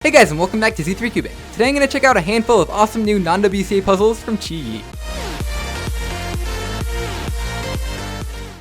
Hey guys, and welcome back to Z3 Cubing. Today I'm going to check out a handful of awesome new non-WCA puzzles from QiYi.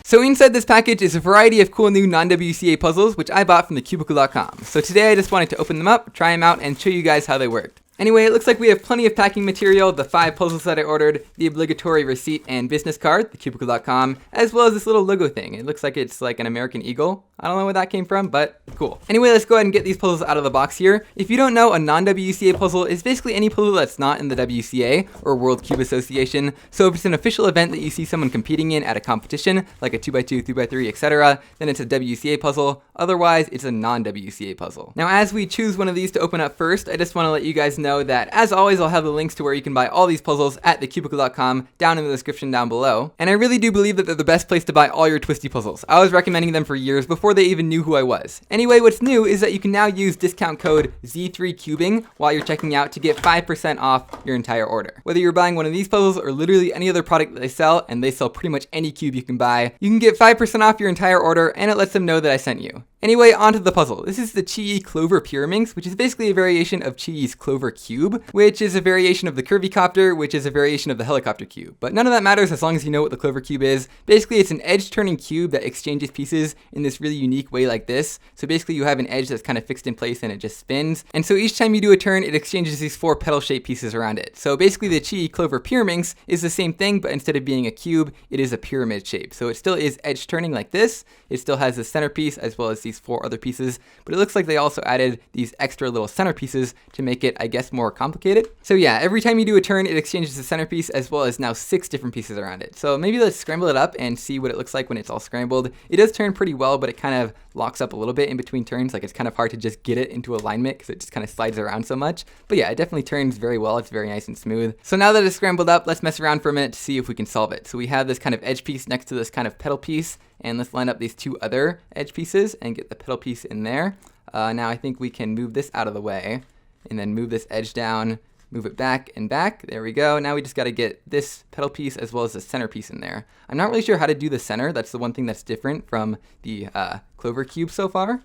So inside this package is a variety of cool new non-WCA puzzles which I bought from thecubicle.com. So today I just wanted to open them up, try them out, and show you guys how they worked. Anyway, it looks like we have plenty of packing material, the 5 puzzles that I ordered, the obligatory receipt and business card, thecubicle.com, as well as this little logo thing. It looks like it's like an American eagle. I don't know where that came from, but cool. Anyway, let's go ahead and get these puzzles out of the box here. If you don't know, a non-WCA puzzle is basically any puzzle that's not in the WCA, or World Cube Association. So if it's an official event that you see someone competing in at a competition, like a 2x2, 3x3, etc., then it's a WCA puzzle. Otherwise, it's a non-WCA puzzle. Now, as we choose one of these to open up first, I just want to let you guys know that, as always, I'll have the links to where you can buy all these puzzles at thecubicle.com down in the description down below. And I really do believe that they're the best place to buy all your twisty puzzles. I was recommending them for years before they even knew who I was. Anyway, what's new is that you can now use discount code Z3Cubing while you're checking out to get 5% off your entire order. Whether you're buying one of these puzzles or literally any other product that they sell, and they sell pretty much any cube you can buy, you can get 5% off your entire order, and it lets them know that I sent you. Anyway, onto the puzzle. This is the QiYi Clover Pyraminx, which is basically a variation of QiYi's Clover Cube, which is a variation of the Curvy Copter, which is a variation of the Helicopter Cube. But none of that matters as long as you know what the Clover Cube is. Basically, it's an edge-turning cube that exchanges pieces in this really unique way like this. So basically, you have an edge that's kind of fixed in place and it just spins. And so each time you do a turn, it exchanges these 4 petal-shaped pieces around it. So basically, the QiYi Clover Pyraminx is the same thing, but instead of being a cube, it is a pyramid shape. So it still is edge-turning like this. It still has the centerpiece as well as these 4 other pieces, but it looks like they also added these extra little centerpieces to make it, I guess, more complicated. So yeah, every time you do a turn, it exchanges the centerpiece as well as now 6 different pieces around it. So maybe let's scramble it up and see what it looks like when it's all scrambled. It does turn pretty well, but it kind of locks up a little bit in between turns. Like, it's kind of hard to just get it into alignment because it just kind of slides around so much. But yeah, it definitely turns very well. It's very nice and smooth. So now that it's scrambled up, let's mess around for a minute to see if we can solve it. So we have this kind of edge piece next to this kind of petal piece, and let's line up these 2 other edge pieces and get the petal piece in there. Now I think we can move this out of the way and then move this edge down, move it back and back. There we go. Now we just got to get this petal piece as well as the center piece in there. I'm not really sure how to do the center. That's the one thing that's different from the Clover Cube so far.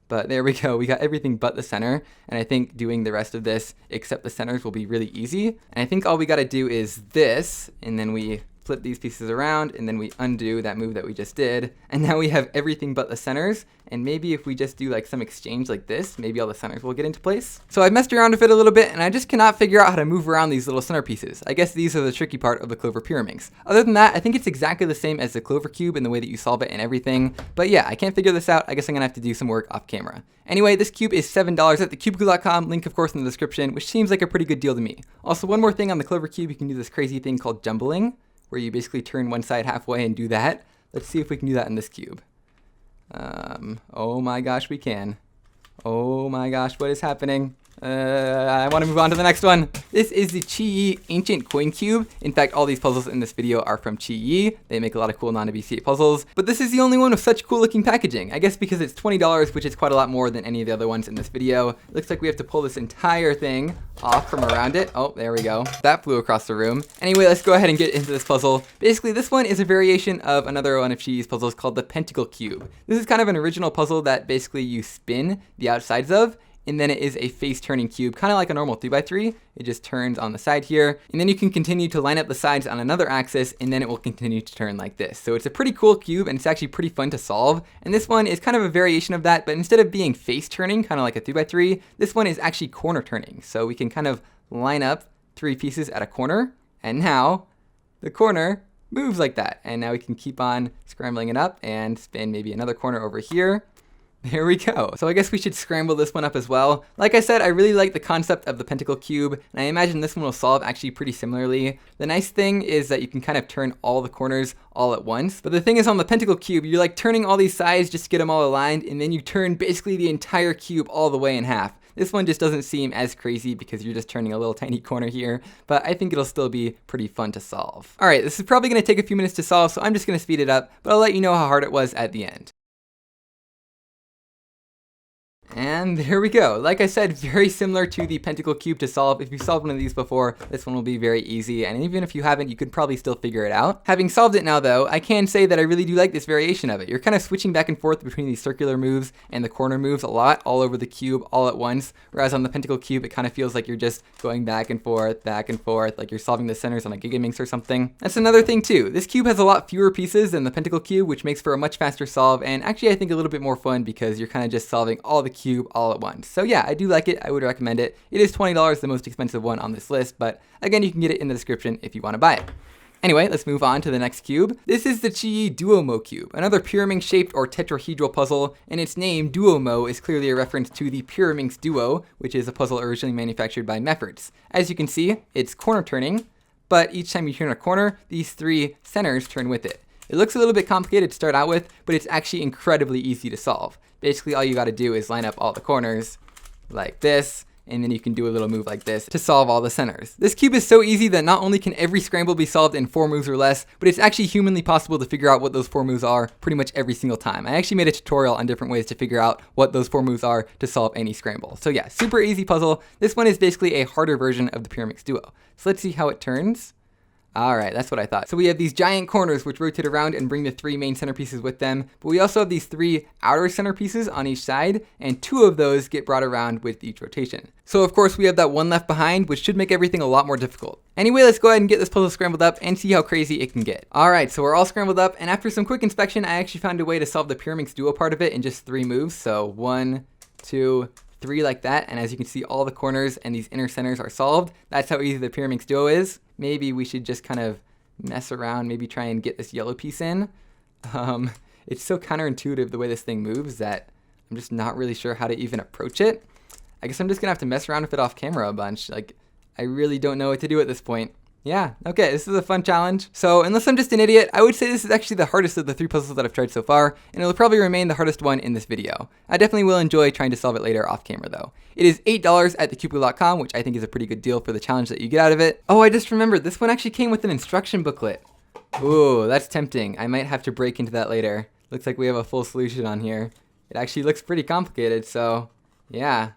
But there we go. We got everything but the center. And I think doing the rest of this except the centers will be really easy. And I think all we got to do is this, and then we flip these pieces around, and then we undo that move that we just did. And now we have everything but the centers. And maybe if we just do like some exchange like this, maybe all the centers will get into place. So I've messed around with it a little bit, and I just cannot figure out how to move around these little center pieces. I guess these are the tricky part of the Clover Pyraminx. Other than that, I think it's exactly the same as the Clover Cube in the way that you solve it and everything. But yeah, I can't figure this out. I guess I'm gonna have to do some work off camera. Anyway, this cube is $7 at thecubicle.com, link of course in the description, which seems like a pretty good deal to me. Also, one more thing on the Clover Cube, you can do this crazy thing called jumbling, where you basically turn one side halfway and do that. Let's see if we can do that in this cube. Oh my gosh, we can. Oh my gosh, what is happening? I want to move on to the next one. This is the QiYi Ancient Coin Cube. In fact, all these puzzles in this video are from QiYi. They make a lot of cool non-WCA puzzles, but this is the only one with such cool looking packaging. I guess because it's $20, which is quite a lot more than any of the other ones in this video. It looks like we have to pull this entire thing off from around it. Oh, there we go. That flew across the room. Anyway, let's go ahead and get into this puzzle. Basically, this one is a variation of another one of QiYi's puzzles called the Pentacle Cube. This is kind of an original puzzle that basically you spin the outsides of, and then it is a face-turning cube, kind of like a normal 3x3. It just turns on the side here, and then you can continue to line up the sides on another axis, and then it will continue to turn like this. So it's a pretty cool cube, and it's actually pretty fun to solve. And this one is kind of a variation of that, but instead of being face-turning, kind of like a 3x3, this one is actually corner-turning. So we can kind of line up 3 pieces at a corner, and now the corner moves like that. And now we can keep on scrambling it up and spin maybe another corner over here. There we go. So I guess we should scramble this one up as well. Like I said, I really like the concept of the Pentacle Cube, and I imagine this one will solve actually pretty similarly. The nice thing is that you can kind of turn all the corners all at once. But the thing is, on the Pentacle Cube, you're like turning all these sides just to get them all aligned, and then you turn basically the entire cube all the way in half. This one just doesn't seem as crazy because you're just turning a little tiny corner here, but I think it'll still be pretty fun to solve. All right, this is probably gonna take a few minutes to solve, so I'm just gonna speed it up, but I'll let you know how hard it was at the end. And there we go. Like I said, very similar to the pentacle cube to solve. If you solved one of these before, this one will be very easy. And even if you haven't, you could probably still figure it out. Having solved it now though, I can say that I really do like this variation of it. You're kind of switching back and forth between these circular moves and the corner moves a lot, all over the cube, all at once. Whereas on the pentacle cube, it kind of feels like you're just going back and forth, like you're solving the centers on a QiYi or something. That's another thing too. This cube has a lot fewer pieces than the pentacle cube, which makes for a much faster solve. And actually, I think a little bit more fun because you're kind of just solving all the cube all at once. So yeah, I do like it. I would recommend it. It is $20, the most expensive one on this list, but again, you can get it in the description if you want to buy it. Anyway, let's move on to the next cube. This is the QiYi DuoMo Cube, another Pyraminx shaped or tetrahedral puzzle, and its name, DuoMo, is clearly a reference to the Pyraminx Duo, which is a puzzle originally manufactured by Mefferts. As you can see, it's corner turning, but each time you turn a corner, these three centers turn with it. It looks a little bit complicated to start out with, but it's actually incredibly easy to solve. Basically, all you gotta do is line up all the corners like this, and then you can do a little move like this to solve all the centers. This cube is so easy that not only can every scramble be solved in 4 moves or less, but it's actually humanly possible to figure out what those 4 moves are pretty much every single time. I actually made a tutorial on different ways to figure out what those 4 moves are to solve any scramble. So yeah, super easy puzzle. This one is basically a harder version of the Pyraminx Duo. So let's see how it turns. Alright, that's what I thought. So we have these giant corners which rotate around and bring the 3 main centerpieces with them, but we also have these 3 outer centerpieces on each side, and 2 of those get brought around with each rotation. So of course we have that one left behind, which should make everything a lot more difficult. Anyway, let's go ahead and get this puzzle scrambled up and see how crazy it can get. Alright, so we're all scrambled up, and after some quick inspection, I actually found a way to solve the Pyraminx Duo part of it in just 3 moves. So 1, 2, 3 like that, and as you can see, all the corners and these inner centers are solved. That's how easy the Pyraminx Duo is. Maybe we should just kind of mess around, maybe try and get this yellow piece in. It's so counterintuitive the way this thing moves that I'm just not really sure how to even approach it. I guess I'm just gonna have to mess around with it off camera a bunch. Like, I really don't know what to do at this point. Yeah, okay, this is a fun challenge. So unless I'm just an idiot, I would say this is actually the hardest of the 3 puzzles that I've tried so far, and it'll probably remain the hardest one in this video. I definitely will enjoy trying to solve it later off camera though. It is $8 at thecubicle.com, which I think is a pretty good deal for the challenge that you get out of it. Oh, I just remembered, this one actually came with an instruction booklet. Ooh, that's tempting. I might have to break into that later. Looks like we have a full solution on here. It actually looks pretty complicated, so yeah.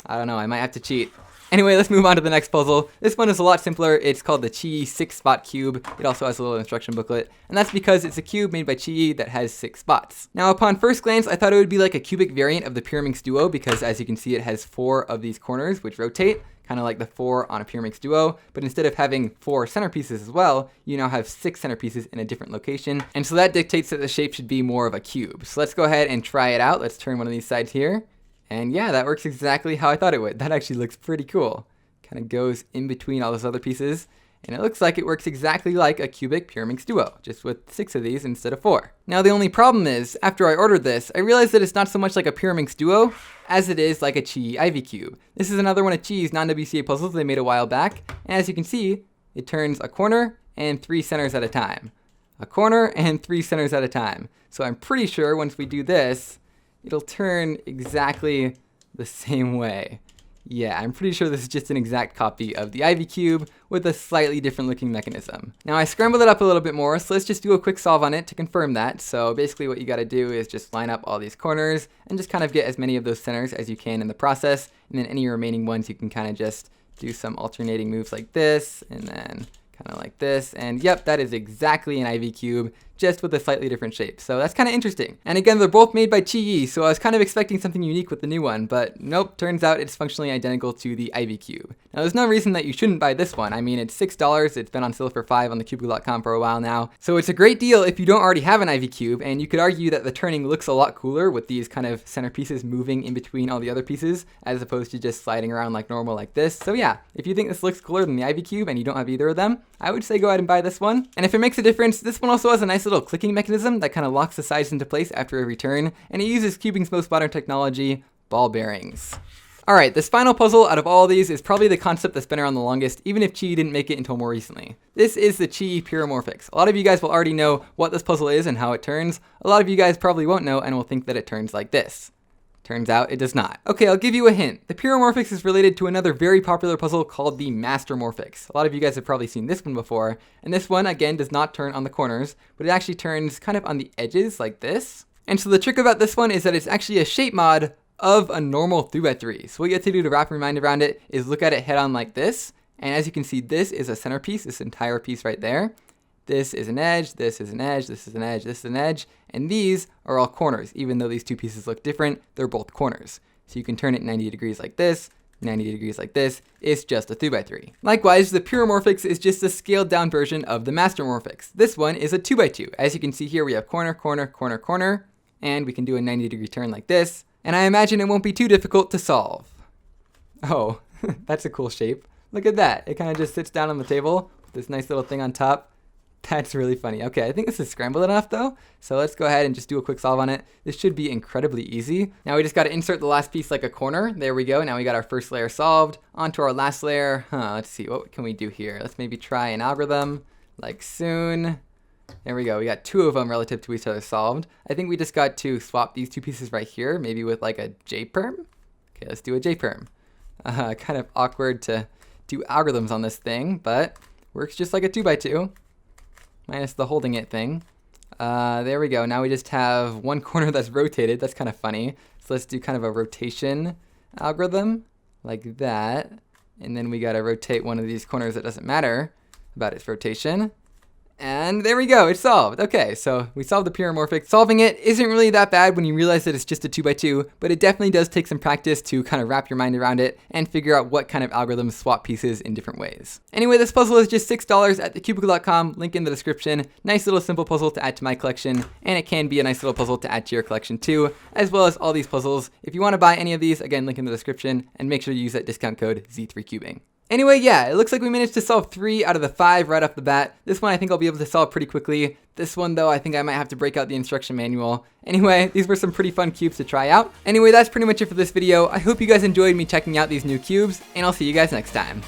I don't know, I might have to cheat. Anyway, let's move on to the next puzzle. This one is a lot simpler. It's called the QiYi 6-spot cube. It also has a little instruction booklet, and that's because it's a cube made by QiYi that has 6 spots. Now, upon first glance, I thought it would be like a cubic variant of the Pyraminx Duo because, as you can see, it has 4 of these corners which rotate, kind of like the 4 on a Pyraminx Duo, but instead of having 4 centerpieces as well, you now have 6 centerpieces in a different location, and so that dictates that the shape should be more of a cube. So let's go ahead and try it out. Let's turn one of these sides here. And yeah, that works exactly how I thought it would. That actually looks pretty cool. Kind of goes in between all those other pieces. And it looks like it works exactly like a cubic Pyraminx Duo, just with 6 of these instead of 4. Now the only problem is, after I ordered this, I realized that it's not so much like a Pyraminx Duo as it is like a QiYi cube. This is another one of QiYi's non-WCA puzzles they made a while back. And as you can see, it turns a corner and 3 centers at a time. A corner and 3 centers at a time. So I'm pretty sure once we do this, it'll turn exactly the same way. Yeah, I'm pretty sure this is just an exact copy of the QiYi cube with a slightly different looking mechanism. Now I scrambled it up a little bit more, so let's just do a quick solve on it to confirm that. So basically what you gotta do is just line up all these corners and just kind of get as many of those centers as you can in the process, and then any remaining ones you can kind of just do some alternating moves like this, and then kind of like this, and yep, that is exactly an QiYi cube, just with a slightly different shape. So that's kind of interesting. And again, they're both made by QiYi, so I was kind of expecting something unique with the new one, but nope, turns out it's functionally identical to the QiYi cube. Now there's no reason that you shouldn't buy this one. I mean, it's $6, it's been on sale for $5 on thecubicle.com for a while now. So it's a great deal if you don't already have an QiYi cube, and you could argue that the turning looks a lot cooler with these kind of centerpieces moving in between all the other pieces, as opposed to just sliding around like normal like this. So yeah, if you think this looks cooler than the QiYi cube and you don't have either of them, I would say go ahead and buy this one. And if it makes a difference, this one also has a nice little clicking mechanism that kind of locks the sides into place after every turn, and it uses cubing's most modern technology, ball bearings. Alright, this final puzzle out of all these is probably the concept that's been around the longest, even if QiYi didn't make it until more recently. This is the QiYi Pyramorphix. A lot of you guys will already know what this puzzle is and how it turns. A lot of you guys probably won't know and will think that it turns like this. Turns out it does not. Okay, I'll give you a hint. The Pyramorphix is related to another very popular puzzle called the Mastermorphix. A lot of you guys have probably seen this one before, and this one, again, does not turn on the corners, but it actually turns kind of on the edges like this. And so the trick about this one is that it's actually a shape mod of a normal 3x3. So what you have to do to wrap your mind around it is look at it head on like this. And as you can see, this is a centerpiece, this entire piece right there. This is an edge, this is an edge, this is an edge, this is an edge, and these are all corners. Even though these two pieces look different, they're both corners. So you can turn it 90 degrees like this, 90 degrees like this. It's just a 3x3. Likewise, the Pyramorphix is just a scaled down version of the Mastermorphix. This one is a 2x2. As you can see here, we have corner, corner, corner, corner, and we can do a 90-degree turn like this. And I imagine it won't be too difficult to solve. Oh, that's a cool shape. Look at that. It kind of just sits down on the table with this nice little thing on top. That's really funny. Okay, I think this is scrambled enough though. So let's go ahead and just do a quick solve on it. This should be incredibly easy. Now we just got to insert the last piece like a corner. There we go. Now we got our first layer solved. On to our last layer. Let's see, what can we do here? Let's maybe try an algorithm like soon. There we go. We got two of them relative to each other solved. I think we just got to swap these two pieces right here, maybe with like a J-perm. Okay, let's do a J-perm. Kind of awkward to do algorithms on this thing, but works just like a 2x2. Minus the holding it thing. There we go. Now we just have one corner that's rotated. That's kind of funny. So let's do kind of a rotation algorithm like that. And then we got to rotate one of these corners that doesn't matter about its rotation. And there we go, it's solved. Okay, so we solved the Pyramorphix. Solving it isn't really that bad when you realize that it's just a 2x2, but it definitely does take some practice to kind of wrap your mind around it and figure out what kind of algorithms swap pieces in different ways. Anyway, this puzzle is just $6 at thecubicle.com, link in the description. Nice little simple puzzle to add to my collection, and it can be a nice little puzzle to add to your collection too, as well as all these puzzles. If you want to buy any of these, again, link in the description, and make sure you use that discount code Z3Cubing. Anyway, yeah, it looks like we managed to solve 3 out of the 5 right off the bat. This one I think I'll be able to solve pretty quickly. This one though, I think I might have to break out the instruction manual. Anyway, these were some pretty fun cubes to try out. Anyway, that's pretty much it for this video. I hope you guys enjoyed me checking out these new cubes, and I'll see you guys next time.